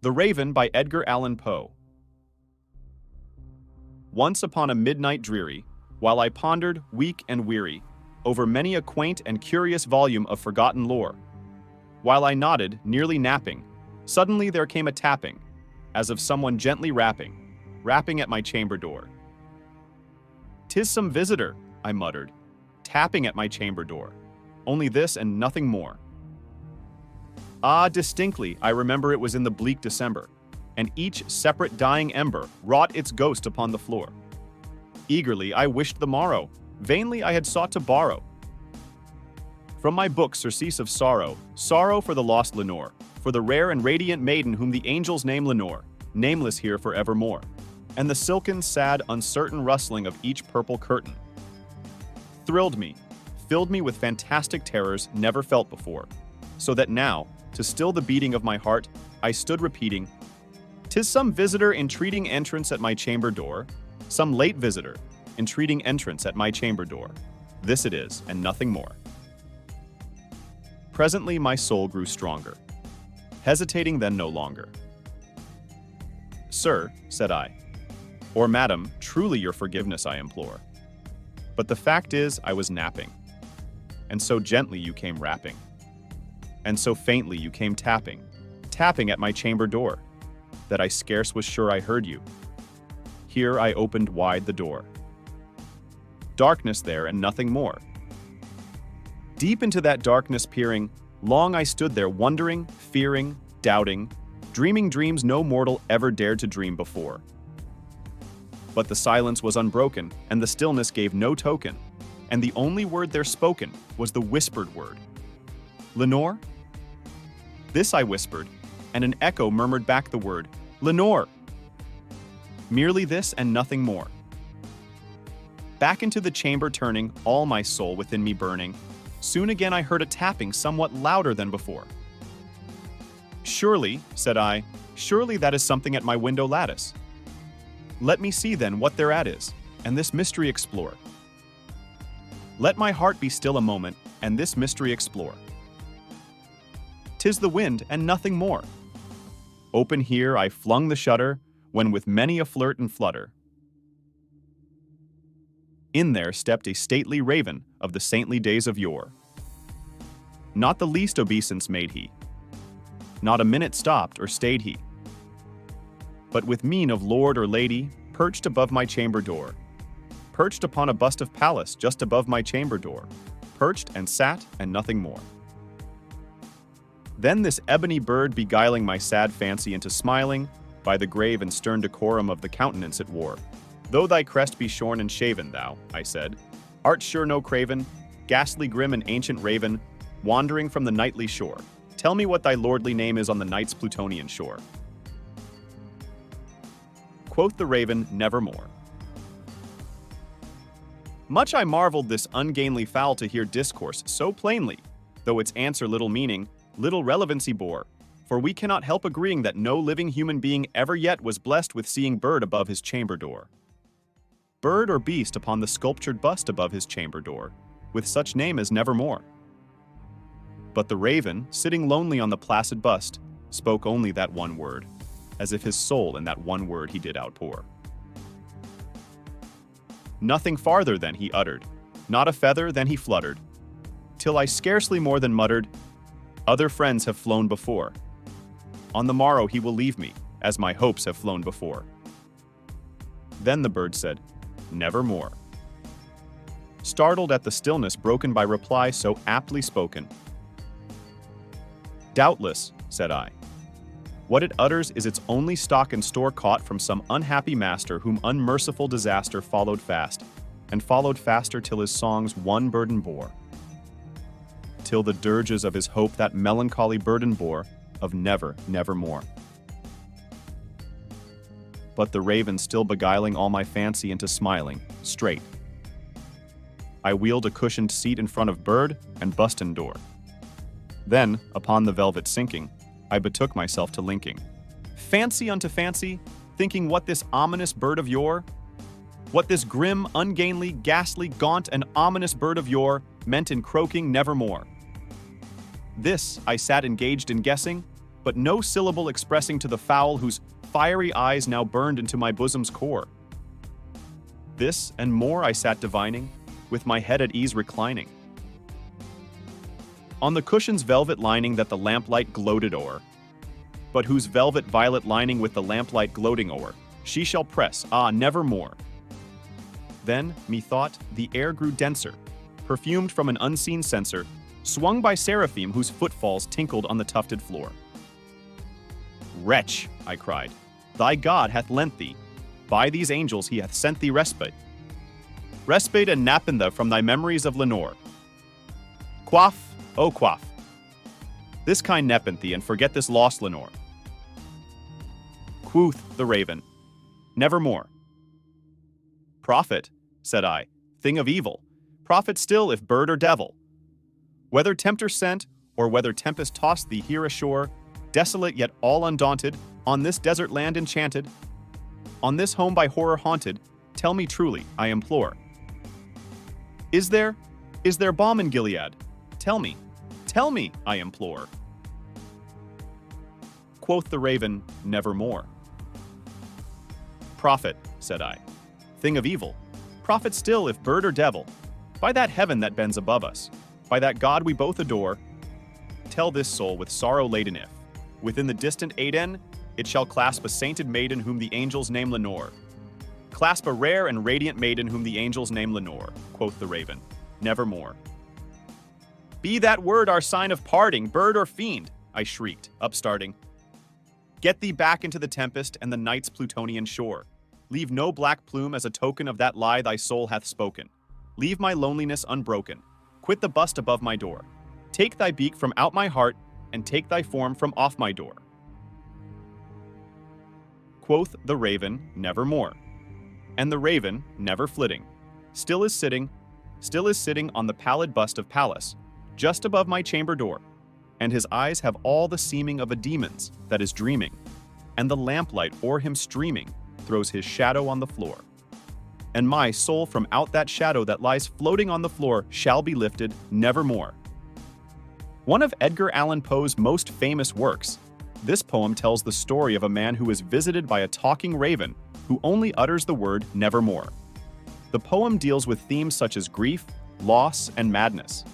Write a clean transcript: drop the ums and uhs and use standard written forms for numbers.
The Raven by Edgar Allan Poe. Once upon a midnight dreary, while I pondered, weak and weary, over many a quaint and curious volume of forgotten lore, while I nodded, nearly napping, suddenly there came a tapping, as of someone gently rapping at my chamber door. "'Tis some visitor," I muttered, tapping at my chamber door. Only this and nothing more. Ah, distinctly, I remember it was in the bleak December, and each separate dying ember wrought its ghost upon the floor. Eagerly I wished the morrow, vainly I had sought to borrow from my book surcease of sorrow, sorrow for the lost Lenore, for the rare and radiant maiden whom the angels name Lenore, nameless here forevermore, and the silken, sad, uncertain rustling of each purple curtain thrilled me, filled me with fantastic terrors never felt before, so that now, to still the beating of my heart, I stood repeating, "'Tis some visitor entreating entrance at my chamber door, some late visitor entreating entrance at my chamber door. This it is, and nothing more." Presently my soul grew stronger, hesitating then no longer. "Sir," said I, "or madam, truly your forgiveness I implore. But the fact is I was napping, and so gently you came rapping, and so faintly you came tapping at my chamber door, that I scarce was sure I heard you. Here I opened wide the door. Darkness there and nothing more. Deep into that darkness peering, long I stood there wondering, fearing, doubting, dreaming dreams no mortal ever dared to dream before. But the silence was unbroken, and the stillness gave no token, and the only word there spoken was the whispered word, 'Lenore?' This I whispered, and an echo murmured back the word, 'Lenore!' Merely this and nothing more. Back into the chamber turning, all my soul within me burning, soon again I heard a tapping somewhat louder than before. 'Surely,' said I, 'surely that is something at my window lattice. Let me see then what thereat is, and this mystery explore. Let my heart be still a moment, and this mystery explore. 'Tis the wind and nothing more.' Open here I flung the shutter, when with many a flirt and flutter, in there stepped a stately raven of the saintly days of yore. Not the least obeisance made he, not a minute stopped or stayed he, but with mien of lord or lady, perched above my chamber door, perched upon a bust of Pallas just above my chamber door, perched and sat and nothing more. Then this ebony bird beguiling my sad fancy into smiling, by the grave and stern decorum of the countenance it wore. 'Though thy crest be shorn and shaven, thou,' I said, 'art sure no craven, ghastly grim and ancient raven, wandering from the nightly shore. Tell me what thy lordly name is on the night's Plutonian shore.' Quoth the raven, 'Nevermore.' Much I marveled this ungainly fowl to hear discourse so plainly, though its answer little meaning, little relevancy bore, for we cannot help agreeing that no living human being ever yet was blessed with seeing bird above his chamber door. Bird or beast upon the sculptured bust above his chamber door, with such name as Nevermore. But the raven, sitting lonely on the placid bust, spoke only that one word, as if his soul in that one word he did outpour. Nothing farther than he uttered, not a feather than he fluttered, till I scarcely more than muttered, 'Other friends have flown before. On the morrow he will leave me, as my hopes have flown before.' Then the bird said, 'Nevermore.' Startled at the stillness broken by reply so aptly spoken. 'Doubtless,' said I, 'what it utters is its only stock and store caught from some unhappy master whom unmerciful disaster followed fast, and followed faster till his songs one burden bore. Till the dirges of his hope that melancholy burden bore of never, nevermore.' But the raven still beguiling all my fancy into smiling, straight, I wheeled a cushioned seat in front of bird and bustin door. Then, upon the velvet sinking, I betook myself to linking fancy unto fancy, thinking what this ominous bird of yore, what this grim, ungainly, ghastly, gaunt, and ominous bird of yore meant in croaking nevermore. This I sat engaged in guessing, but no syllable expressing to the fowl whose fiery eyes now burned into my bosom's core. This and more I sat divining, with my head at ease reclining. On the cushion's velvet lining that the lamplight gloated o'er, but whose velvet violet lining with the lamplight gloating o'er, she shall press, nevermore. Then, methought, the air grew denser, perfumed from an unseen censer, swung by seraphim whose footfalls tinkled on the tufted floor. Wretch, I cried, thy God hath lent thee, by these angels he hath sent thee respite. Respite and napentha from thy memories of Lenore. Quaff, oh quaff, this kind nepenthe and forget this lost Lenore. Quoth the raven, nevermore. Prophet, said I, thing of evil, prophet still if bird or devil. Whether tempter sent, or whether tempest tossed thee here ashore, desolate yet all undaunted, on this desert land enchanted, on this home by horror haunted, tell me truly, I implore. Is there balm in Gilead? Tell me, I implore. Quoth the raven, nevermore. Prophet, said I, thing of evil, prophet still if bird or devil, by that heaven that bends above us, by that God we both adore, tell this soul with sorrow laden if, within the distant Aden, it shall clasp a sainted maiden whom the angels name Lenore. Clasp a rare and radiant maiden whom the angels name Lenore, quoth the raven, nevermore. Be that word our sign of parting, bird or fiend, I shrieked, upstarting. Get thee back into the tempest and the night's Plutonian shore. Leave no black plume as a token of that lie thy soul hath spoken. Leave my loneliness unbroken. Quit the bust above my door. Take thy beak from out my heart, and take thy form from off my door. Quoth the raven, nevermore. And the raven, never flitting, still is sitting on the pallid bust of Pallas, just above my chamber door, and his eyes have all the seeming of a demon's that is dreaming, and the lamplight o'er him streaming throws his shadow on the floor. And my soul from out that shadow that lies floating on the floor shall be lifted nevermore. One of Edgar Allan Poe's most famous works, this poem tells the story of a man who is visited by a talking raven who only utters the word nevermore. The poem deals with themes such as grief, loss, and madness,